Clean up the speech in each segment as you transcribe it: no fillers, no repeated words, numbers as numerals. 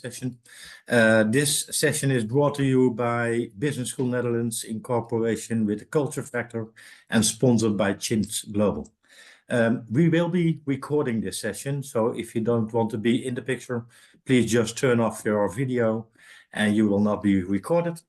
session. This session is brought to you by Business School Netherlands in cooperation with the Culture Factor and sponsored by Chint Global. We will be recording this session, so if you don't want to be in the picture, please just turn off your video and you will not be recorded.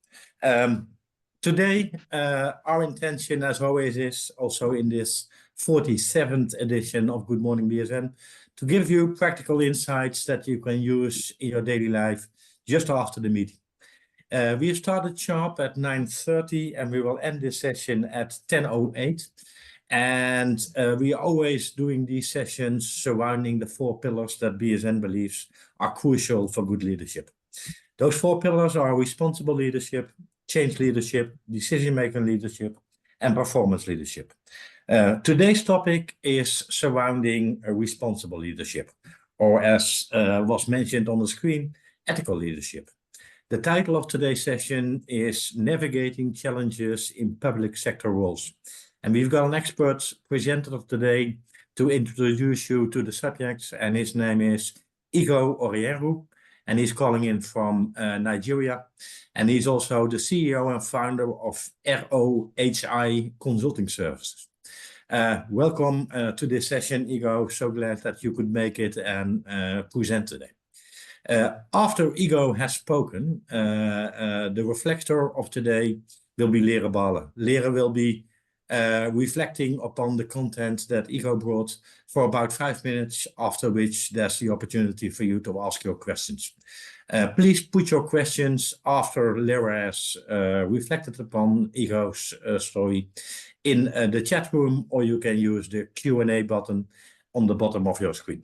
Today, our intention, as always, is also in this 47th edition of Good Morning BSN to give you practical insights that you can use in your daily life just after the meeting. We have started sharp at 9:30 and we will end this session at 10:08. And we are always doing these sessions surrounding the 4 pillars that BSN believes are crucial for good leadership. Those 4 pillars are responsible leadership, change leadership, decision-making leadership, and performance leadership. Today's topic is surrounding responsible leadership, or as was mentioned on the screen, ethical leadership. The title of today's session is Navigating Challenges in Public Sector Roles. And we've got an expert presenter today to introduce you to the subjects, and his name is Igho Orienru, and he's calling in from Nigeria. And he's also the CEO and founder of ROHI Consulting Services. Welcome to this session, Igho. So glad that you could make it and present today. After Igho has spoken, the reflector of today will be Lere Bale. Lere will be reflecting upon the content that Igho brought for about 5 minutes, after which there's the opportunity for you to ask your questions. Please put your questions after Lere has reflected upon Igho's story in the chat room, or you can use the Q&A button on the bottom of your screen.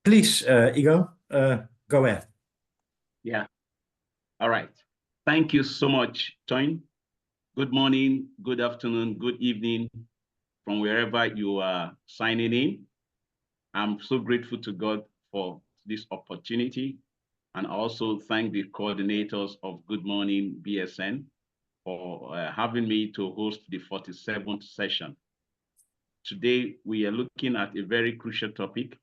Please, Igho, go ahead. Yeah. All right. Thank you so much, Toyin. Good morning, good afternoon, good evening from wherever you are signing in. I'm so grateful to God for this opportunity, and also thank the coordinators of Good Morning BSN for having me to host the 47th session. Today, we are looking at a very crucial topic,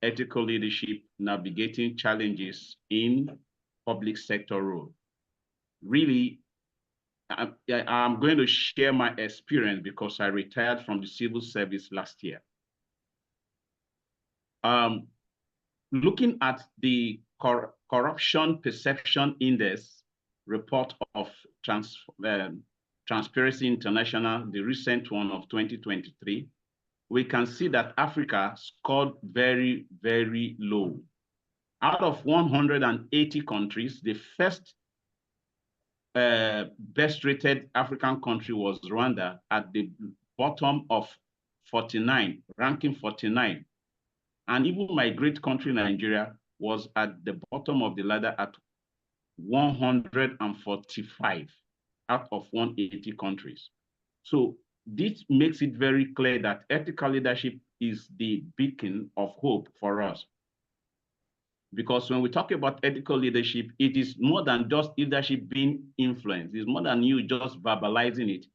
ethical leadership, navigating challenges in public sector role. Really, I'm going to share my experience because I retired from the civil service last year. Looking at the Corruption Perception Index report of Transparency International, the recent one of 2023, we can see that Africa scored very, very low. Out of 180 countries, the first best rated African country was Rwanda at the bottom of 49, ranking 49. And even my great country, Nigeria, was at the bottom of the ladder at 145 out of 180 countries. So this makes it very clear that ethical leadership is the beacon of hope for us. Because when we talk about ethical leadership, it is more than just leadership being influenced. It's more than you just verbalizing it.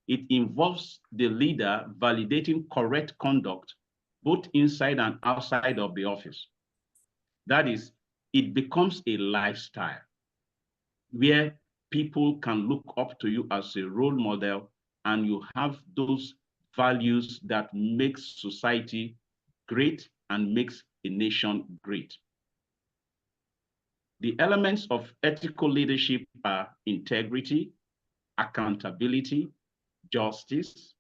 It involves the leader validating correct conduct, both inside and outside of the office. That is, it becomes a lifestyle where people can look up to you as a role model, and you have those values that makes society great and makes a nation great. The elements of ethical leadership are integrity, accountability, justice,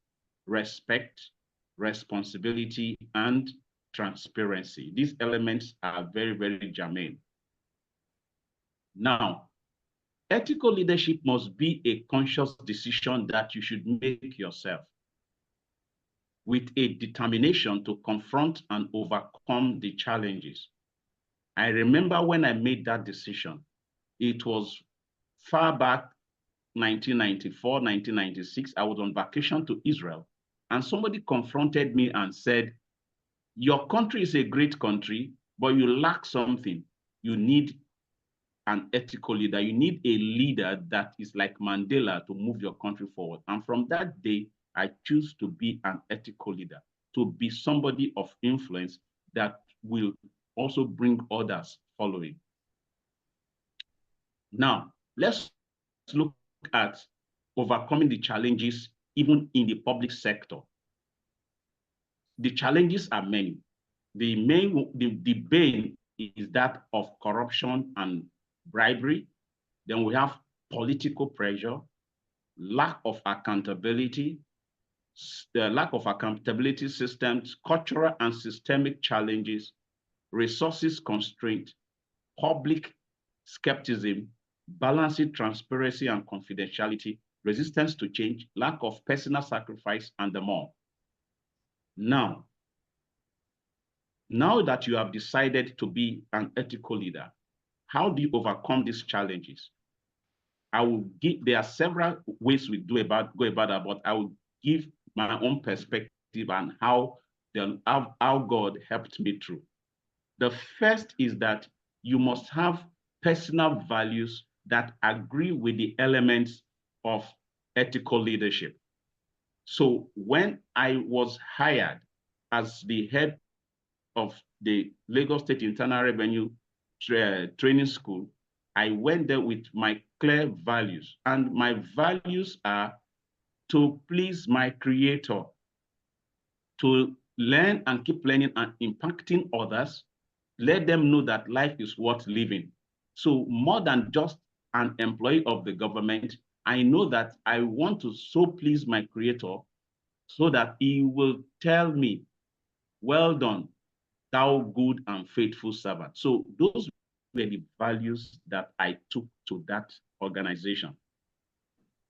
respect, responsibility, and transparency. These elements are very, very germane. Now, ethical leadership must be a conscious decision that you should make yourself with a determination to confront and overcome the challenges. I remember when I made that decision, it was far back, 1994, 1996, I was on vacation to Israel, and somebody confronted me and said, your country is a great country, but you lack something. You need an ethical leader. You need a leader that is like Mandela to move your country forward. And from that day, I choose to be an ethical leader, to be somebody of influence that will also bring others following. Now, let's look at overcoming the challenges even in the public sector. The challenges are many. The bane is that of corruption and bribery. Then we have political pressure, lack of accountability, systems, cultural and systemic challenges, resources constraint, public skepticism, balancing transparency and confidentiality, resistance to change, lack of personal sacrifice, and the more. Now that you have decided to be an ethical leader, how do you overcome these challenges? There are several ways we go about that, but I will give my own perspective and how God helped me through. The first is that you must have personal values that agree with the elements of ethical leadership. So when I was hired as the head of the Lagos State Internal Revenue Training School, I went there with my clear values. And my values are to please my Creator, to learn and keep learning and impacting others, let them know that life is worth living. So more than just an employee of the government, I know that I want to so please my Creator so that He will tell me, well done, thou good and faithful servant. So those were the values that I took to that organization.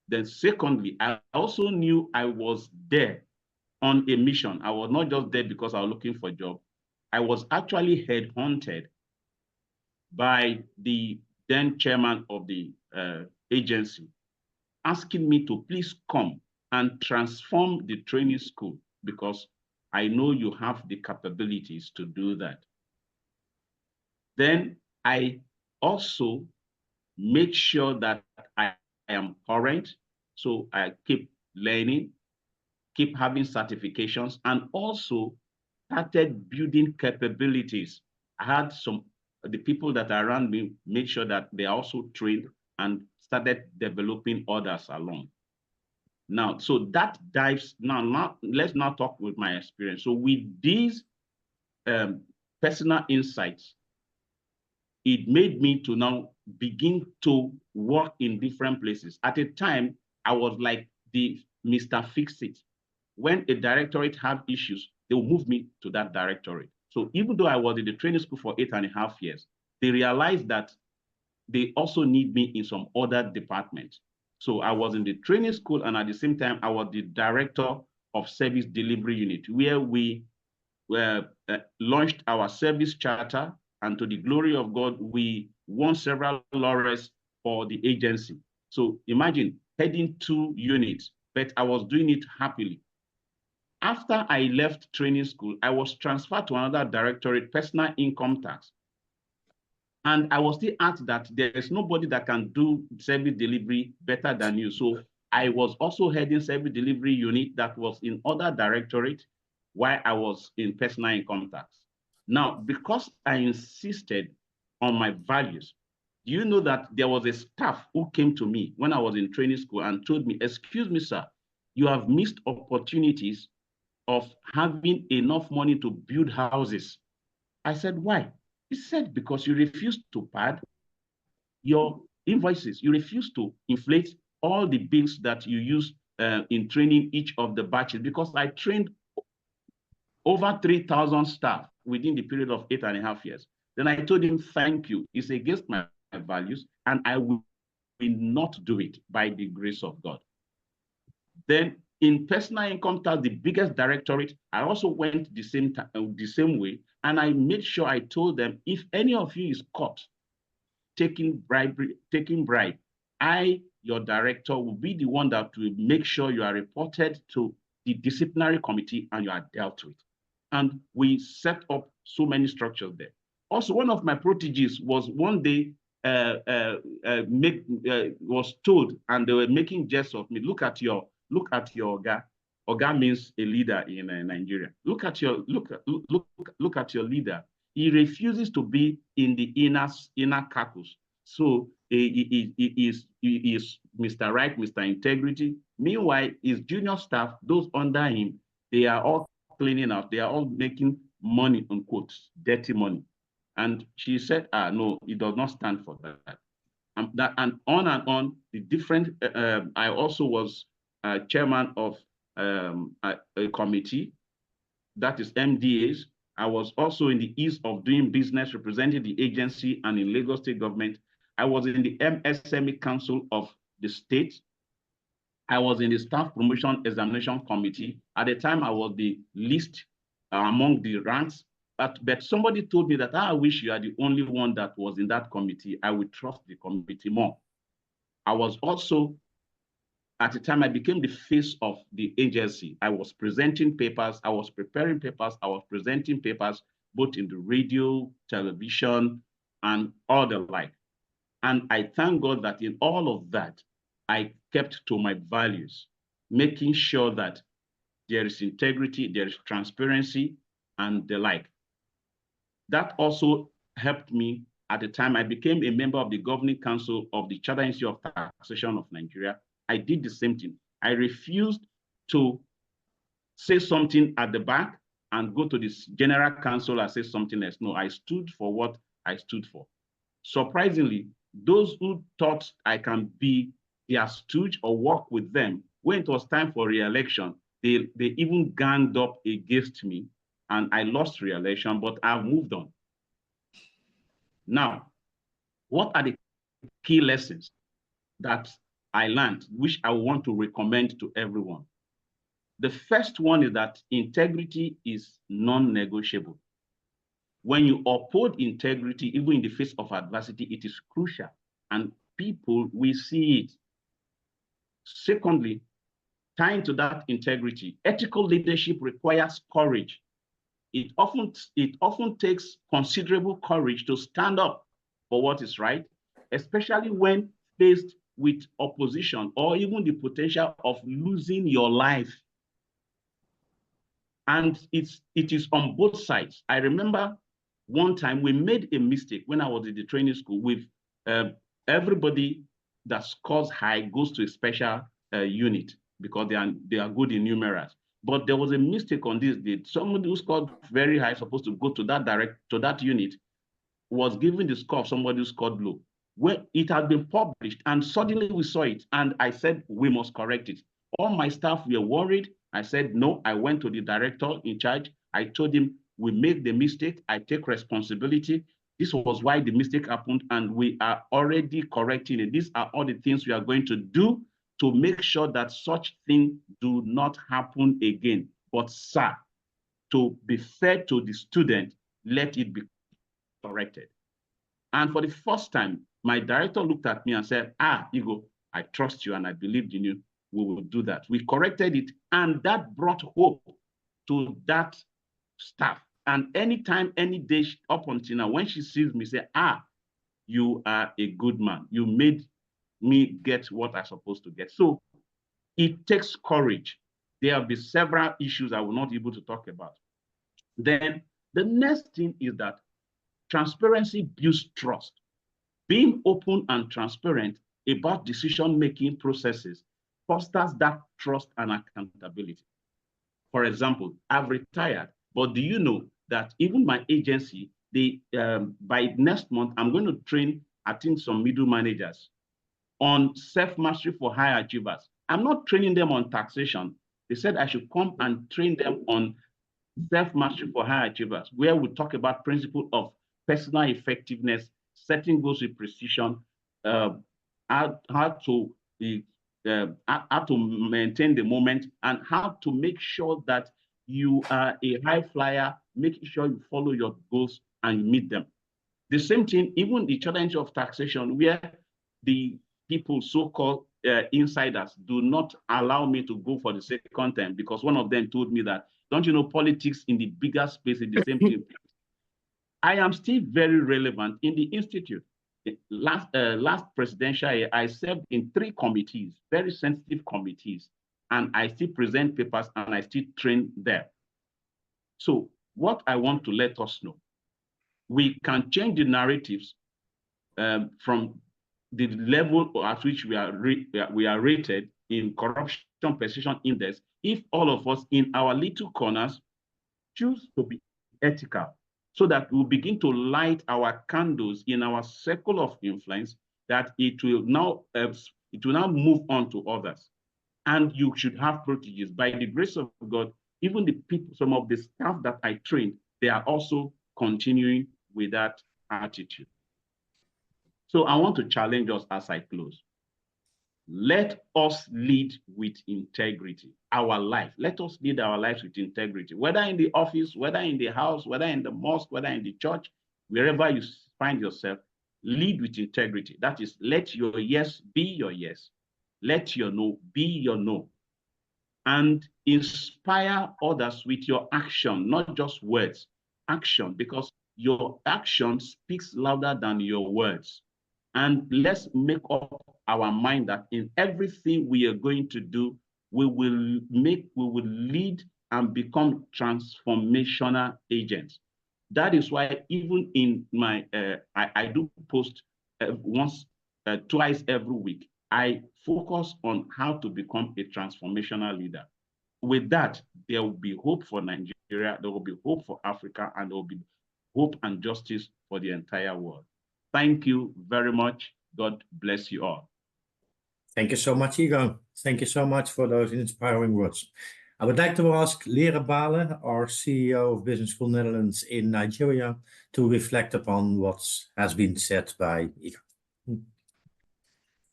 Then secondly, I also knew I was there on a mission. I was not just there because I was looking for a job. I was actually headhunted by the then chairman of the agency, asking me to please come and transform the training school because I know you have the capabilities to do that. Then I also make sure that I am current. So I keep learning, keep having certifications, and also started building capabilities. I had the people that are around me make sure that they are also trained and started developing others along. Now, so that dives, now let's now talk with my experience. So with these personal insights, it made me to now begin to work in different places. At a time, I was like the Mr. Fix-It. When a directorate have issues, they will move me to that directorate. So even though I was in the training school for 8.5 years, they realized that they also need me in some other departments. So I was in the training school, and at the same time, I was the director of service delivery unit, where we launched our service charter, and to the glory of God, we won several laurels for the agency. So imagine heading 2 units, but I was doing it happily. After I left training school, I was transferred to another directorate, personal income tax. And I was still asked that there is nobody that can do service delivery better than you. So I was also heading service delivery unit that was in other directorate while I was in personal income tax. Now, because I insisted on my values, do you know that there was a staff who came to me when I was in training school and told me, excuse me, sir, you have missed opportunities of having enough money to build houses. I said, why? He said, because you refuse to pad your invoices. You refuse to inflate all the bills that you use in training each of the batches, because I trained over 3,000 staff within the period of 8.5 years. Then I told him, thank you. It's against my values, and I will not do it by the grace of God. Then in personal income tax, the biggest directorate, I also went the same way, and I made sure I told them, if any of you is caught taking bribe, I, your director, will be the one that will make sure you are reported to the disciplinary committee and you are dealt with. And we set up so many structures there. Also, one of my proteges was one day was told, and they were making jest of me. Look at your Oga. Oga means a leader in Nigeria. Look at your leader. he refuses to be in the inner caucus. So he is Mr. Right, Mr. Integrity. Meanwhile, his junior staff, those under him, they are all cleaning out. They are all making money, unquote, dirty money. And she said, no, it does not stand for that. And on, the different, I also was chairman of a committee, that is MDAs. I was also in the ease of doing business, representing the agency and in Lagos State government. I was in the MSME Council of the state. I was in the Staff Promotion Examination Committee. At the time, I was the least among the ranks. But somebody told me that, I wish you are the only one that was in that committee. I would trust the committee more. I was also, at the time, I became the face of the agency. I was presenting papers, I was preparing papers, I was presenting papers, both in the radio, television, and all the like. And I thank God that in all of that, I kept to my values, making sure that there is integrity, there is transparency, and the like. That also helped me at the time. I became a member of the governing council of the Charter Institute of Taxation of Nigeria. I did the same thing. I refused to say something at the back and go to this general council and say something else. No, I stood for what I stood for. Surprisingly, those who thought I can be their stooge or work with them, when it was time for re-election, they even ganged up against me, and I lost re-election, but I've moved on. Now, what are the key lessons that I learned, which I want to recommend to everyone? The first one is that integrity is non-negotiable. When you uphold integrity, even in the face of adversity, it is crucial, and people will see it. Secondly, tying to that integrity, ethical leadership requires courage. It often takes considerable courage to stand up for what is right, especially when faced with opposition or even the potential of losing your life. And it is on both sides. I remember one time we made a mistake when I was in the training school with everybody that scores high goes to a special unit because they are good in numerals. But there was a mistake on this day. Somebody who scored very high, supposed to go to that unit, was given the score of somebody who scored low. When it had been published, and suddenly we saw it, and I said, we must correct it. All my staff were worried. I said, no. I went to the director in charge. I told him, we made the mistake. I take responsibility. This was why the mistake happened, and we are already correcting it. These are all the things we are going to do to make sure that such things do not happen again. But sir, to be fair to the student, let it be corrected. And for the first time, my director looked at me and said, Igho, I trust you and I believed in you. We will do that. We corrected it, and that brought hope to that staff. And anytime, any day up until now, when she sees me, say, you are a good man. You made me get what I'm supposed to get. So it takes courage. There will be several issues I will not be able to talk about. Then the next thing is that transparency builds trust. Being open and transparent about decision-making processes fosters that trust and accountability. For example, I've retired, but do you know that even my agency, by next month, I'm going to train, I think, some middle managers on self-mastery for high achievers. I'm not training them on taxation. They said I should come and train them on self-mastery for high achievers, where we talk about principle of personal effectiveness, setting goals with precision, how to maintain the moment, and how to make sure that you are a high flyer, making sure you follow your goals and you meet them. The same thing, even the challenge of taxation, where the people, so-called insiders, do not allow me to go for the second time, because one of them told me that, don't you know, politics in the bigger space is the same thing. I am still very relevant in the institute. Last presidential year, I served in 3 committees, very sensitive committees, and I still present papers and I still train there. So what I want to let us know we can change the narratives from the level at which we are rated in corruption perception index if all of us in our little corners choose to be ethical, so that we'll begin to light our candles in our circle of influence, that it will now move on to others. And you should have proteges. By the grace of God, even the people, some of the staff that I trained, they are also continuing with that attitude. So I want to challenge us as I close. Let us lead with integrity. Our life. Let us lead our lives with integrity, whether in the office, whether in the house, whether in the mosque, whether in the church, wherever you find yourself, lead with integrity. That is, let your yes be your yes. Let your no be your no. And inspire others with your action, not just words. Action, because your action speaks louder than your words. And let's make up our mind that in everything we are going to do, we will lead and become transformational agents. That is why even in my, I do post twice every week. I focus on how to become a transformational leader. With that, there will be hope for Nigeria, there will be hope for Africa, and there will be hope and justice for the entire world. Thank you very much. God bless you all. Thank you so much, Igho. Thank you so much for those inspiring words. I would like to ask Lere Bale, our CEO of Business School Netherlands in Nigeria, to reflect upon what has been said by Igho.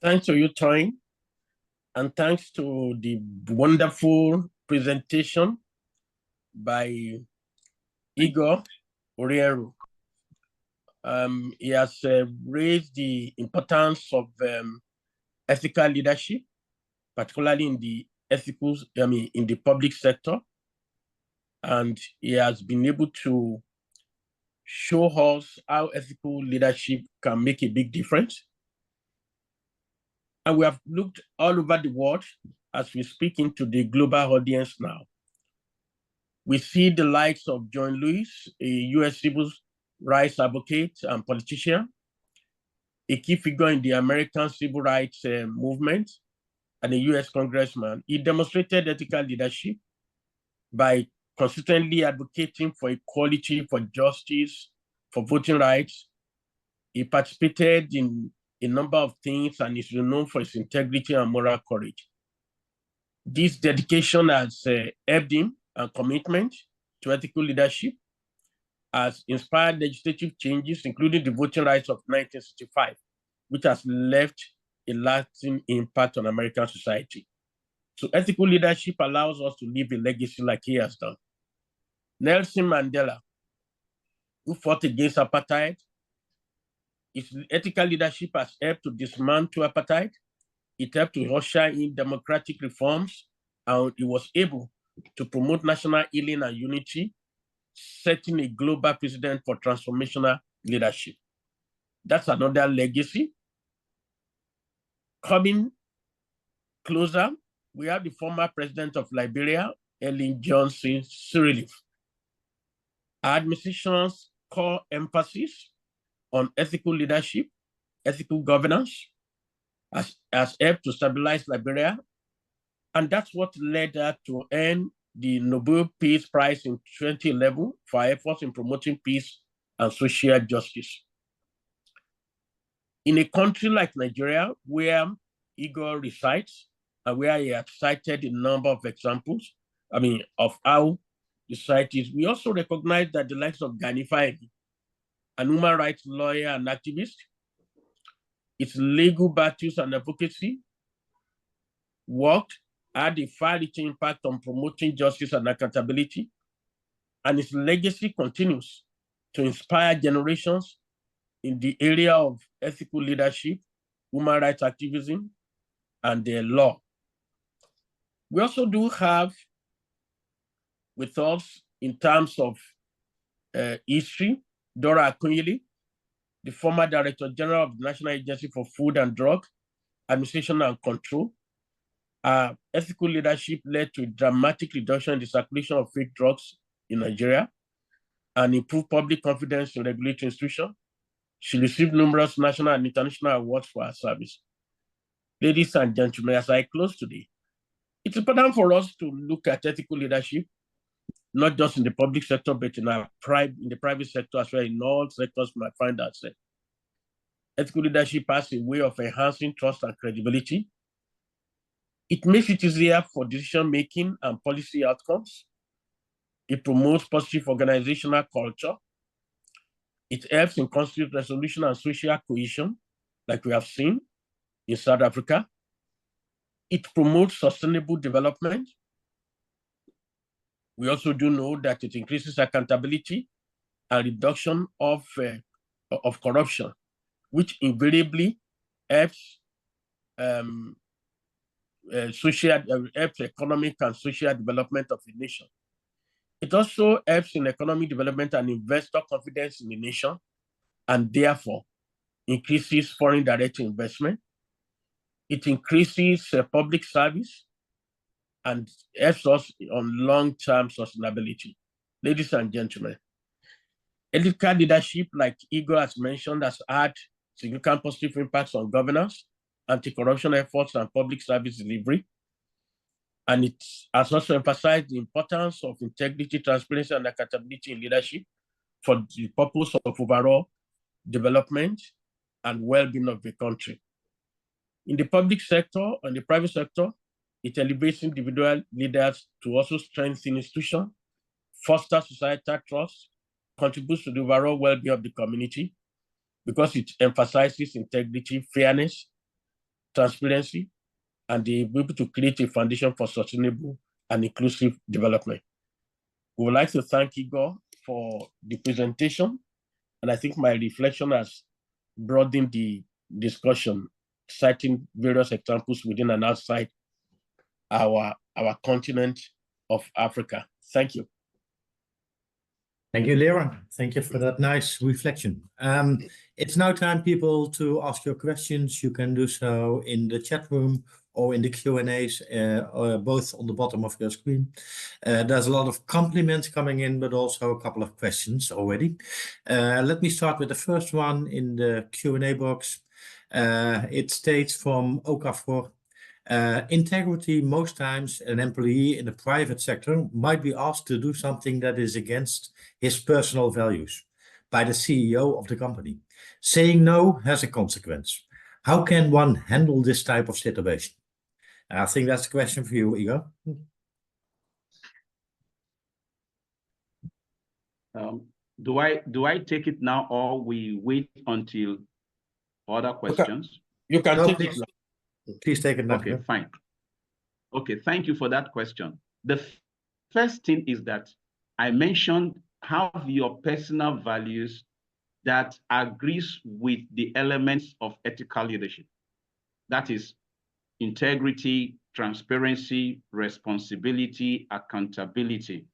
Thanks to you, Toyin, and thanks to the wonderful presentation by Igho Orienru. He has raised the importance of ethical leadership, particularly in the in the public sector. And he has been able to show us how ethical leadership can make a big difference. And we have looked all over the world as we speak into the global audience now. We see the likes of John Lewis, a US civil rights advocate and politician, a key figure in the American civil rights movement, and a US congressman. He demonstrated ethical leadership by consistently advocating for equality, for justice, for voting rights. He participated in a number of things and is renowned for his integrity and moral courage. This dedication has helped him, and commitment to ethical leadership has inspired legislative changes, including the Voting Rights of 1965, which has left a lasting impact on American society. So ethical leadership allows us to leave a legacy like he has done. Nelson Mandela, who fought against apartheid, his ethical leadership has helped to dismantle apartheid. It helped to usher in democratic reforms, and he was able to promote national healing and unity, setting a global precedent for transformational leadership. That's another legacy. Coming closer, we have the former president of Liberia, Ellen Johnson Sirleaf. Our administration's core emphasis on ethical leadership, ethical governance, has helped to stabilize Liberia. And that's what led her to earn the Nobel Peace Prize in 2011 for her efforts in promoting peace and social justice. In a country like Nigeria, where Igho resides, and where he had cited a number of examples, of how the site is, we also recognize that the likes of Gani Fayebi, an human rights lawyer and activist, its legal battles and advocacy worked had a far-reaching impact on promoting justice and accountability, and its legacy continues to inspire generations in the area of ethical leadership, human rights activism, and the law. We also do have with us, in terms of history, Dora Akunyili, the former Director General of the National Agency for Food and Drug Administration and Control. Ethical leadership led to a dramatic reduction in the circulation of fake drugs in Nigeria. and improve public confidence in regulatory institutions. She received numerous national and international awards for her service. Ladies and gentlemen, as I close today, it's important for us to look at ethical leadership, not just in the public sector, but in the private sector as well, in all sectors we might find ourselves. Ethical leadership has a way of enhancing trust and credibility. It makes it easier for decision-making and policy outcomes. It promotes positive organizational culture. It helps in conflict resolution and social cohesion, like we have seen in South Africa. It promotes sustainable development. We also do know that it increases accountability and reduction of corruption, which invariably helps helps economic and social development of a nation. It also helps in economic development and investor confidence in the nation, and therefore increases foreign direct investment. It increases public service and helps us on long-term sustainability. Ladies and gentlemen, ethical leadership, like Igho has mentioned, has had significant positive impacts on governance, anti-corruption efforts, and public service delivery. And it has also emphasized the importance of integrity, transparency, and accountability in leadership for the purpose of overall development and well-being of the country. In the public sector and the private sector, it elevates individual leaders to also strengthen institutions, foster societal trust, contributes to the overall well-being of the community because it emphasizes integrity, fairness, transparency, and the ability to create a foundation for sustainable and inclusive development. We would like to thank Igho for the presentation, and I think my reflection has broadened the discussion, citing various examples within and outside our continent of Africa. Thank you. Thank you, Lera. Thank you for that nice reflection. It's now time, people, to ask your questions. You can do so in the chat room or in the Q&As, both on the bottom of your screen. There's a lot of compliments coming in, but also a couple of questions already. Let me start with the first one in the Q&A box. It states from Okafor, integrity, most times an employee in the private sector might be asked to do something that is against his personal values by the CEO of the company. Saying no has a consequence. How can one handle this type of situation? I think that's a question for you, Igho. Do I take it now, or we wait until other questions? You can take it now. Please take it now. Okay, fine. Okay, thank you for that question. The first thing is that I mentioned have your personal values that agrees with the elements of ethical leadership. That is integrity, transparency, responsibility, accountability,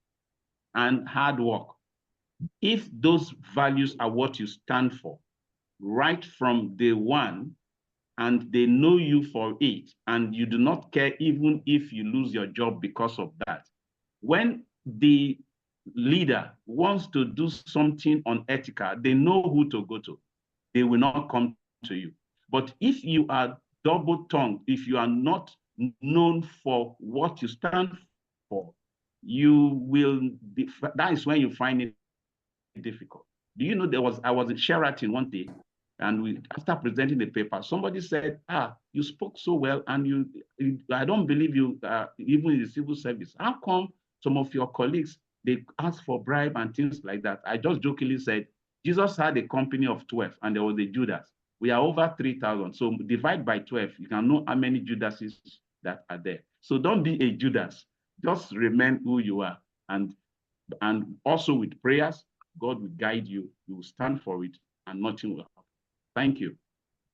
and hard work. If those values are what you stand for, right from day one, and they know you for it, and you do not care even if you lose your job because of that. When the leader wants to do something unethical, they know who to go to. They will not come to you. But if you are double-tongued, if you are not known for what you stand for, you will be, that is when you find it difficult. Do you know I was in Sheraton one day, and after presenting the paper, somebody said, you spoke so well, and I don't believe you, even in the civil service. How come some of your colleagues, they ask for bribe and things like that? I just jokingly said, Jesus had a company of 12, and there was a Judas. We are over 3,000. So divide by 12, you can know how many Judases that are there. So don't be a Judas. Just remain who you are. And also with prayers, God will guide you. You will stand for it, and nothing will happen. Thank you.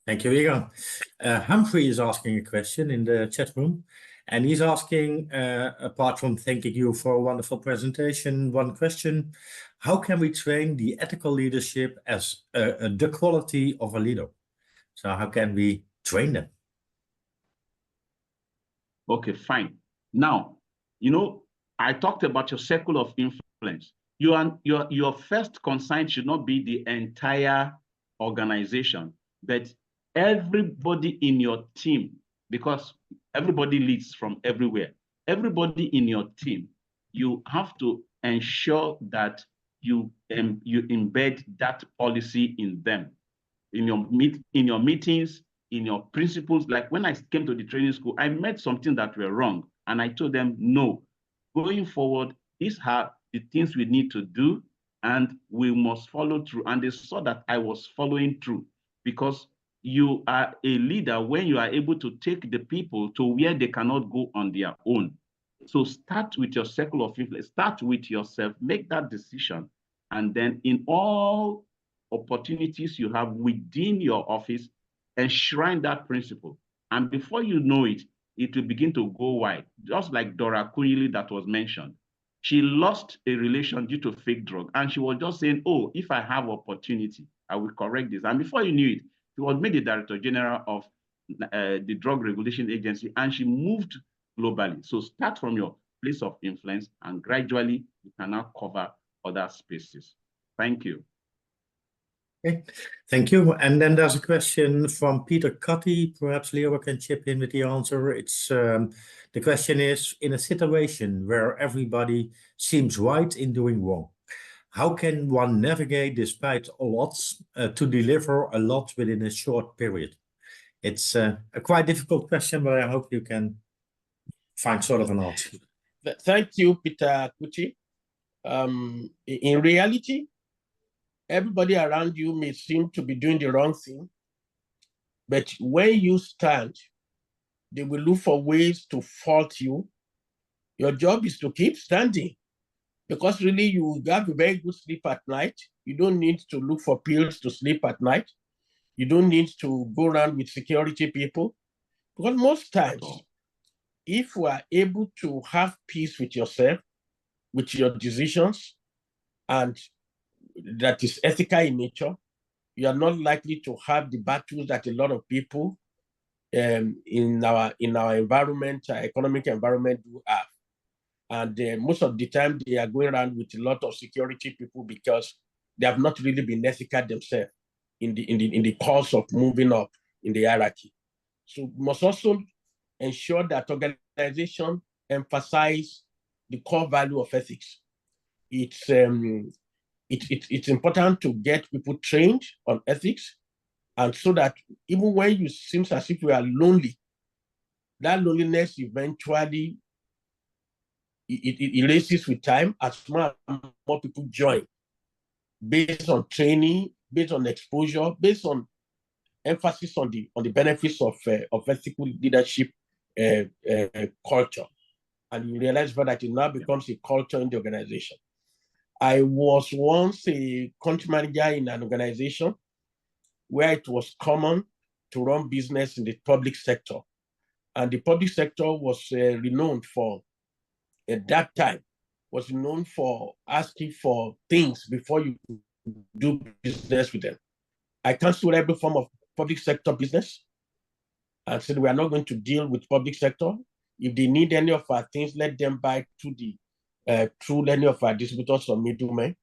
Thank you, Igho. Humphrey is asking a question in the chat room, and he's asking, apart from thanking you for a wonderful presentation, one question: how can we train the ethical leadership as the quality of a leader? So how can we train them? Okay, fine. Now, I talked about your circle of influence. your first concern should not be the entire organization, but everybody in your team, because everybody leads from everywhere. Everybody in your team, you have to ensure that you embed that policy in them, in your meetings, in your principles. Like when I came to the training school, I met something that were wrong, and I told them, no, going forward, these are the things we need to do, and we must follow through. And they saw that I was following through, because you are a leader when you are able to take the people to where they cannot go on their own. So start with your circle of influence, start with yourself, make that decision, and then in all opportunities you have within your office, enshrine that principle. And before you know it, it will begin to go wide. Just like Dora Kuyili that was mentioned. She lost a relation due to fake drug. And she was just saying, oh, if I have opportunity, I will correct this. And before you knew it, she was made the Director General of the Drug Regulation Agency, and she moved globally. So start from your place of influence, and gradually you can now cover other spaces. Thank you. Okay, thank you. And then there's a question from Peter Cutty. Perhaps Leo can chip in with the answer. It's the question is, in a situation where everybody seems right in doing wrong, how can one navigate despite odds to deliver a lot within a short period? It's a quite difficult question, but I hope you can find sort of an answer. Thank you, Peter Kuti. In reality, everybody around you may seem to be doing the wrong thing, but when you stand, they will look for ways to fault you. Your job is to keep standing, because really you have a very good sleep at night. You don't need to look for pills to sleep at night. You don't need to go around with security people, because most times, if you are able to have peace with yourself, with your decisions, and that is ethical in nature, you are not likely to have the battles that a lot of people in our environment, our economic environment, do have. And most of the time, they are going around with a lot of security people because they have not really been ethical themselves in the course of moving up in the hierarchy. So we must also ensure that organizations emphasize the core value of ethics. It's important to get people trained on ethics, and so that even when you seem as if you are lonely, that loneliness eventually it erases with time as more and more people join, based on training, based on exposure, based on emphasis on the benefits of ethical leadership culture. And you realize that it now becomes a culture in the organization. I was once a country manager in an organization where it was common to run business in the public sector. And the public sector was renowned for, at that time, was known for asking for things before you do business with them. I canceled every form of public sector business and said, we are not going to deal with public sector. If they need any of our things, let them buy through any of our distributors or middlemen.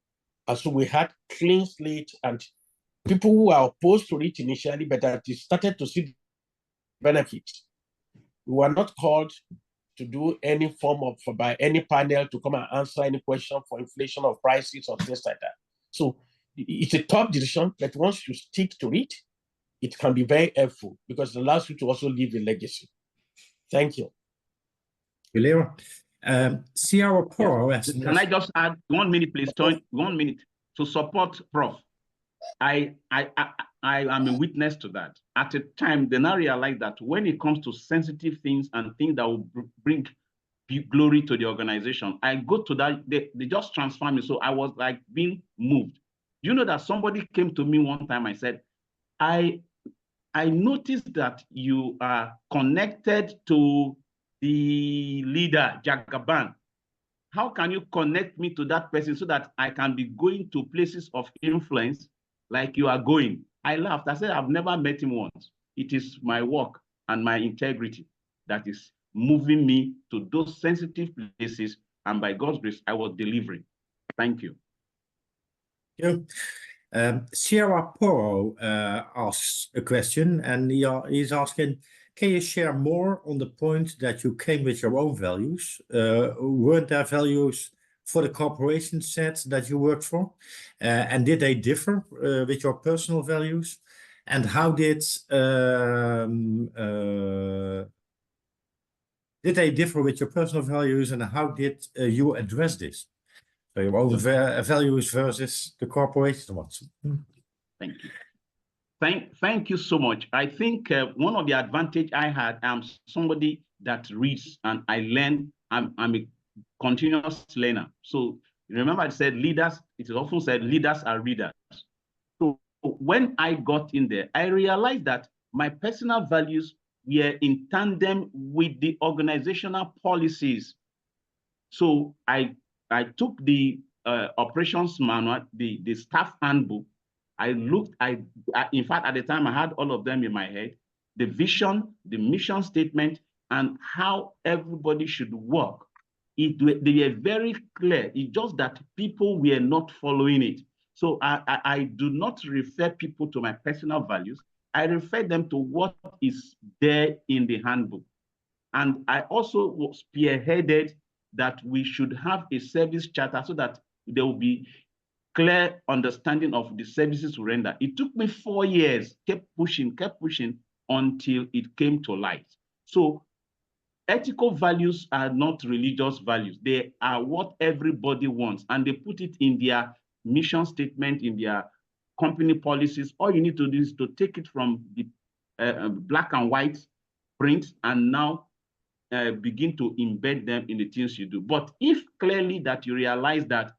And so we had clean slate, and people who are opposed to it initially, but that they started to see benefits. We were not called to do any form of, by any panel to come and answer any question for inflation of prices or things like that. So it's a tough decision, but once you stick to it, it can be very helpful because it allows you to also leave a legacy. Thank you. Leo, Sierra Pro. Yes. Can I just add 1 minute, please? 1 minute to support Prof. I am a witness to that. At a time, then I realized that when it comes to sensitive things and things that will bring glory to the organization, I go to that, they just transform me. So I was like being moved. You know that somebody came to me one time, I said, I noticed that you are connected to the leader, Jagaban. How can you connect me to that person so that I can be going to places of influence like you are going? I laughed. I said, I've never met him once. It is my work and my integrity that is moving me to those sensitive places. And by God's grace, I was delivering. Thank you. Yeah. Sierra Poro asks a question, and he's asking, can you share more on the point that you came with your own values? Weren't there values for the corporation set that you worked for? And did they differ with your personal values? And how did they differ with your personal values, and how did you address this? So your own values versus the corporation ones. Thank you. Thank you so much. I think one of the advantage I had, I'm somebody that reads and I learn. I'm a continuous learner. So remember I said leaders, it is often said leaders are readers. So when I got in there, I realized that my personal values were in tandem with the organizational policies. So I took the operations manual, the staff handbook. I looked, in fact, at the time I had all of them in my head, the vision, the mission statement, and how everybody should work. They were very clear. It's just that people were not following it. So I do not refer people to my personal values. I refer them to what is there in the handbook. And I also spearheaded that we should have a service charter so that there will be clear understanding of the services we render. It took me 4 years, kept pushing until it came to light. So ethical values are not religious values. They are what everybody wants, and they put it in their mission statement, in their company policies. All you need to do is to take it from the black and white print and now begin to embed them in the things you do. But if clearly that you realize that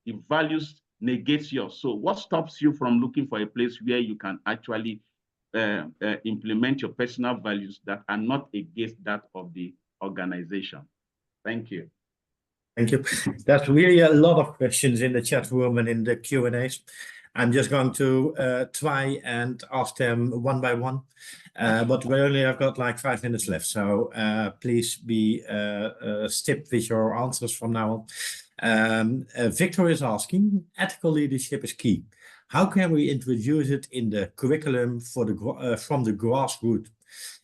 the values negates yours, so what stops you from looking for a place where you can actually implement your personal values that are not against that of the organization? Thank you. Thank you. There's really a lot of questions in the chat room and in the Q&As. I'm just going to try and ask them one by one, but we only have got like 5 minutes left. So please be stiff with your answers from now on. Victor is asking, ethical leadership is key. How can we introduce it in the curriculum for the from the grassroots,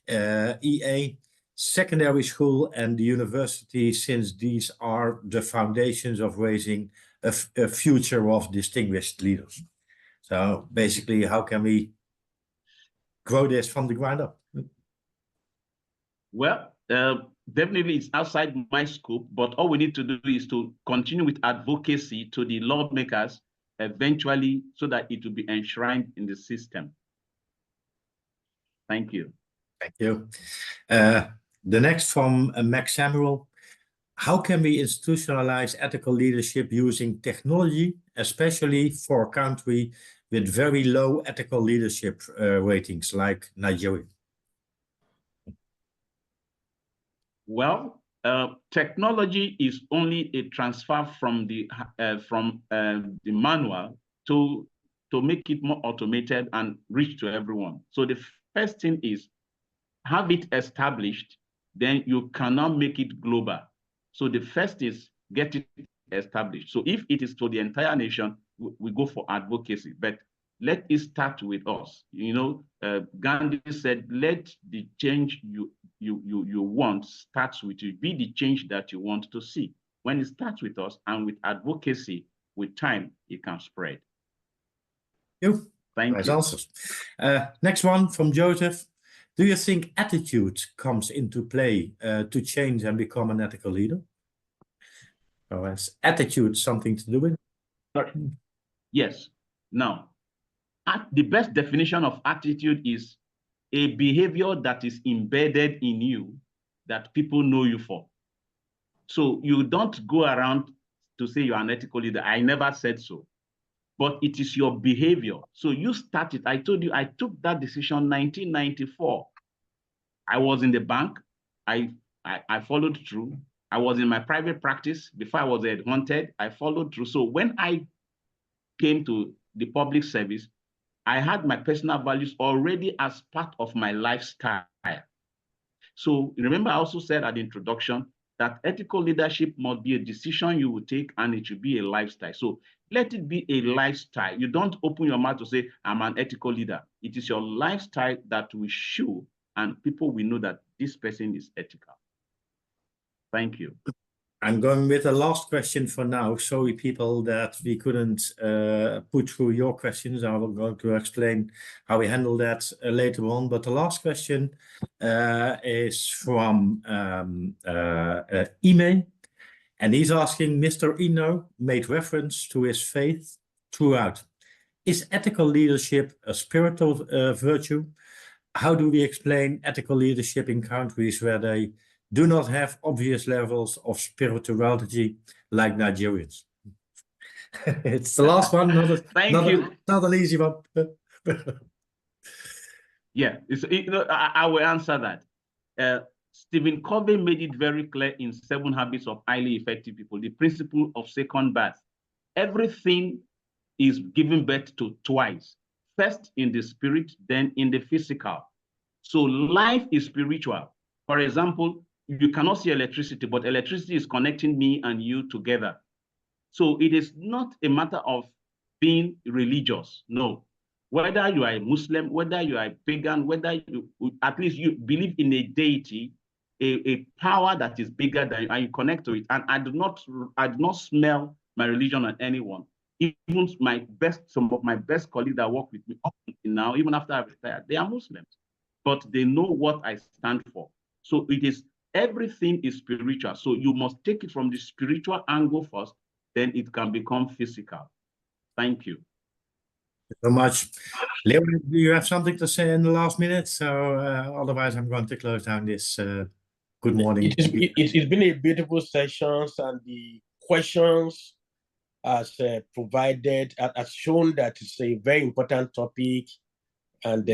EA, secondary school and the university, since these are the foundations of raising a future of distinguished leaders? So basically, how can we grow this from the ground up? Well, definitely it's outside my scope, but all we need to do is to continue with advocacy to the lawmakers eventually so that it will be enshrined in the system. Thank you. Thank you. The next from Max Samuel. How can we institutionalize ethical leadership using technology, especially for a country with very low ethical leadership ratings like Nigeria? Well, technology is only a transfer from the manual to make it more automated and reach to everyone. So the first thing is have it established, then you cannot make it global. So the first is get it established. So if it is to the entire nation, we go for advocacy, but let it start with us. You know, Gandhi said, let the change you want starts with you. Be the change that you want to see. When it starts with us and with advocacy, with time, it can spread. Thank nice you. Answers. Next one from Joseph. Do you think attitude comes into play to change and become an ethical leader? So has attitude something to do with it? Yes. Now, the best definition of attitude is a behavior that is embedded in you that people know you for. So you don't go around to say you're an ethical leader. I never said so. But it is your behavior. So you started. I told you I took that decision in 1994. I was in the bank. I followed through. I was in my private practice. Before I was wanted, I followed through. So when I came to the public service, I had my personal values already as part of my lifestyle. So remember, I also said at the introduction, that ethical leadership must be a decision you will take, and it should be a lifestyle. So let it be a lifestyle. You don't open your mouth to say, I'm an ethical leader. It is your lifestyle that will show, and people will know that this person is ethical. Thank you. I'm going with the last question for now. Sorry, people, that we couldn't put through your questions. I will go to explain how we handle that later on. But the last question is from Ime, and he's asking, Mr. Ino made reference to his faith throughout. Is ethical leadership a spiritual virtue? How do we explain ethical leadership in countries where they do not have obvious levels of spirituality like Nigerians? It's the last one, not an easy one. Yeah, I will answer that. Stephen Covey made it very clear in 7 Habits of Highly Effective People, the principle of second birth. Everything is given birth to twice, first in the spirit, then in the physical. So life is spiritual. For example, you cannot see electricity, but electricity is connecting me and you together. So it is not a matter of being religious. No. Whether you are a Muslim, whether you are a pagan, whether you, at least you believe in a deity, a power that is bigger than you, and you connect to it. And I do not smell my religion on anyone. Even some of my best colleagues that work with me up until now, even after I've retired, they are Muslims, but they know what I stand for. So it is, everything is spiritual. So you must take it from the spiritual angle first, then it can become physical. Thank you. So much. Leo, do you have something to say in the last minute? So otherwise I'm going to close down this good morning. It's been a beautiful session, and the questions as provided has shown that it's a very important topic, and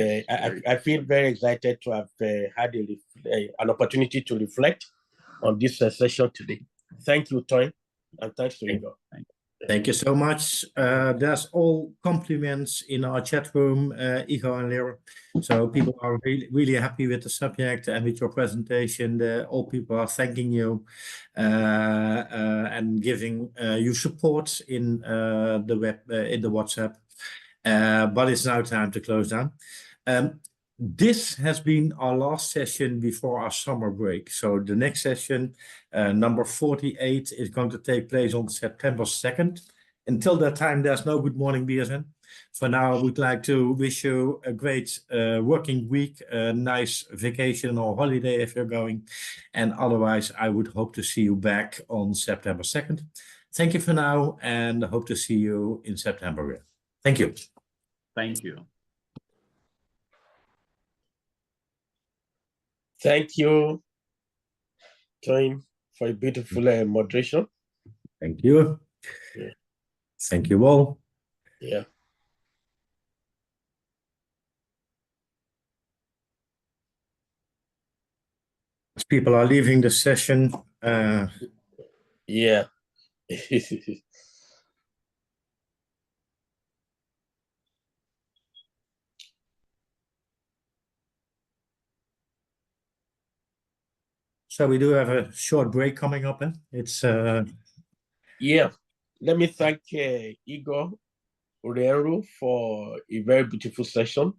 I feel very excited to have had an opportunity to reflect on this session today. Thank you, Toyin, and thanks to Igho. Thank you so much. There's all compliments in our chat room, Igho and Leo. So people are really happy with the subject and with your presentation. All people are thanking you and giving you support in the WhatsApp. But it's now time to close down. This has been our last session before our summer break. So the next session, number 48, is going to take place on September 2nd. Until that time, there's no Good Morning BSN. For now, I would like to wish you a great working week, a nice vacation or holiday if you're going. And otherwise, I would hope to see you back on September 2nd. Thank you for now, and I hope to see you in September. Thank you. Thank you. Thank you, Toyin, for a beautiful moderation. Thank you. Yeah. Thank you all. Yeah. As people are leaving the session. Yeah. So we do have a short break coming up, and it's yeah. Let me thank Igho Orienru for a very beautiful session,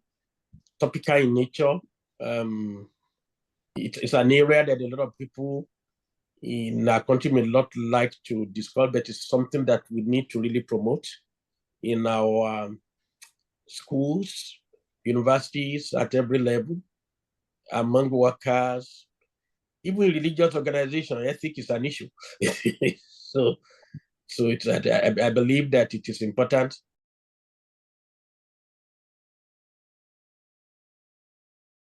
topical in nature. It's an area that a lot of people in our country may not like to discuss, but it's something that we need to really promote in our schools, universities, at every level, among workers, even religious organizations. Ethics is an issue. So it's I believe that it is important